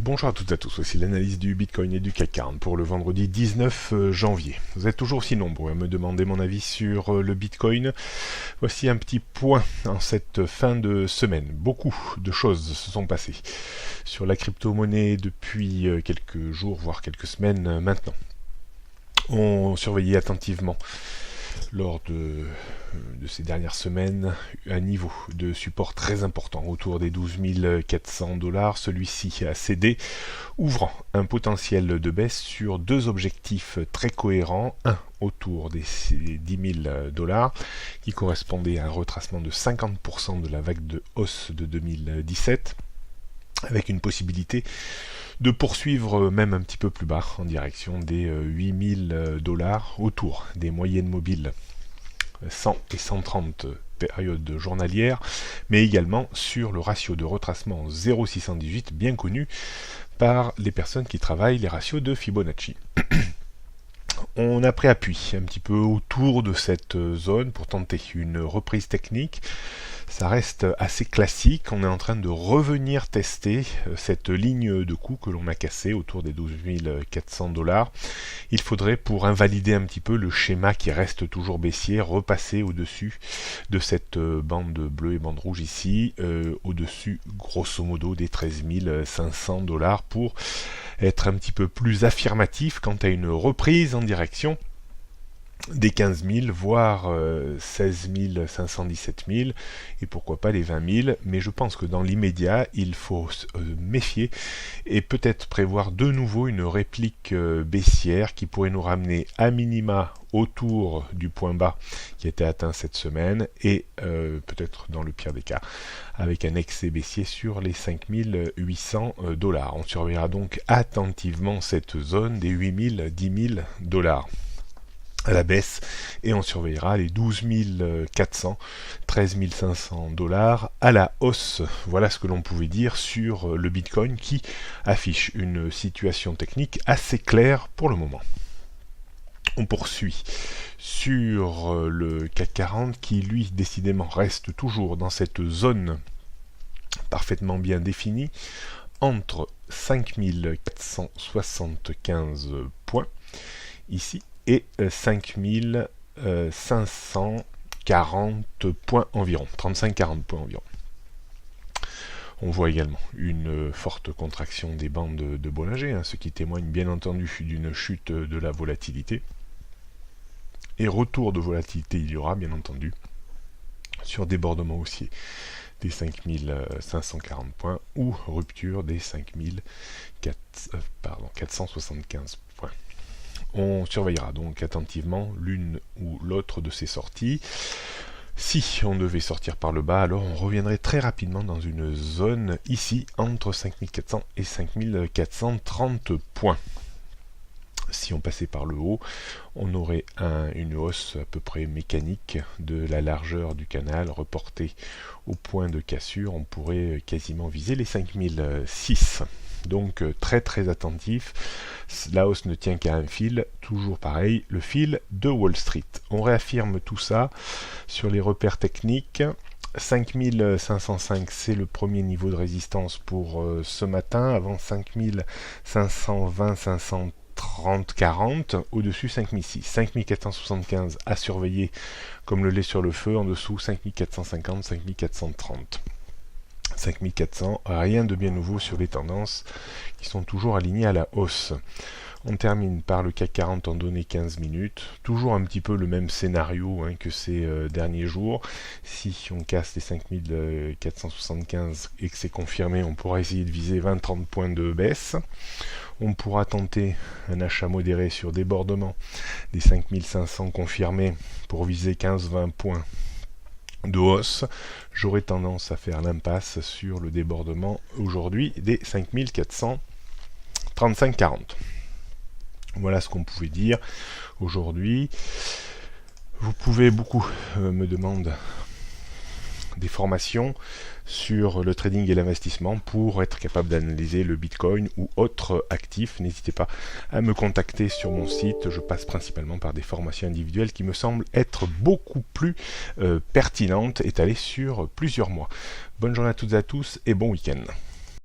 Bonjour à toutes et à tous, voici l'analyse du Bitcoin et du CAC 40 pour le vendredi 19 janvier. Vous êtes toujours aussi nombreux à me demander mon avis sur le Bitcoin. Voici un petit point en cette fin de semaine. Beaucoup de choses se sont passées sur la crypto-monnaie depuis quelques jours, voire quelques semaines maintenant. On surveillait attentivement lors de ces dernières semaines un niveau de support très important autour des 12 400 $. Celui-ci a cédé, ouvrant un potentiel de baisse sur deux objectifs très cohérents. Un autour des 10 000 $, qui correspondait à un retracement de 50% de la vague de hausse de 2017, avec une possibilité de poursuivre même un petit peu plus bas en direction des 8 000 $, autour des moyennes mobiles 100 et 130 périodes journalières, mais également sur le ratio de retracement 0,618 bien connu par les personnes qui travaillent les ratios de Fibonacci. On a pris appui un petit peu autour de cette zone pour tenter une reprise technique. Ça reste assez classique, on est en train de revenir tester cette ligne de coût que l'on a cassée autour des 12 400 $. Il faudrait, pour invalider un petit peu le schéma qui reste toujours baissier, repasser au-dessus de cette bande bleue et bande rouge ici, au-dessus grosso modo des 13 500 $ pour être un petit peu plus affirmatif quant à une reprise en direction des 15 000, voire 16 500, 17 000, et pourquoi pas les 20 000, mais je pense que dans l'immédiat, il faut se méfier et peut-être prévoir de nouveau une réplique baissière qui pourrait nous ramener à minima autour du point bas qui a été atteint cette semaine, et peut-être dans le pire des cas, avec un excès baissier sur les 5 800 $. On surveillera donc attentivement cette zone des 8 000, 10 000 $ à la baisse, et on surveillera les 12 400, 13 500 $ à la hausse. Voilà ce que l'on pouvait dire sur le Bitcoin, qui affiche une situation technique assez claire pour le moment. On poursuit sur le CAC 40 qui, lui, décidément reste toujours dans cette zone parfaitement bien définie entre 5 475 points ici et 5 540 points environ, 35-40 points environ. On voit également une forte contraction des bandes de Bollinger, ce qui témoigne bien entendu d'une chute de la volatilité. Et retour de volatilité il y aura bien entendu sur débordement haussier des 5 540 points ou rupture des 5 475 points. On surveillera donc attentivement l'une ou l'autre de ces sorties. Si on devait sortir par le bas, alors on reviendrait très rapidement dans une zone ici entre 5400 et 5430 points. Si on passait par le haut, on aurait une hausse à peu près mécanique de la largeur du canal reportée au point de cassure. On pourrait quasiment viser les 5006. Donc très très attentif. La hausse ne tient qu'à un fil, toujours pareil, le fil de Wall Street. On réaffirme tout ça sur les repères techniques. 5505, c'est le premier niveau de résistance pour ce matin, avant 5520, 530, 40, au-dessus 5006. 5475 à surveiller comme le lait sur le feu, en dessous 5450, 5430. 5400, rien de bien nouveau sur les tendances qui sont toujours alignées à la hausse. On termine par le CAC 40 en données 15 minutes, toujours un petit peu le même scénario que ces derniers jours. Si on casse les 5475 et que c'est confirmé, on pourra essayer de viser 20-30 points de baisse. On pourra tenter un achat modéré sur débordement des 5500 confirmés pour viser 15-20 points de hausse. J'aurais tendance à faire l'impasse sur le débordement aujourd'hui des 5435-40. Voilà ce qu'on pouvait dire aujourd'hui. Vous pouvez beaucoup me demander des formations sur le trading et l'investissement pour être capable d'analyser le Bitcoin ou autres actifs. N'hésitez pas à me contacter sur mon site. Je passe principalement par des formations individuelles qui me semblent être beaucoup plus pertinentes, étalées sur plusieurs mois. Bonne journée à toutes et à tous et bon week-end.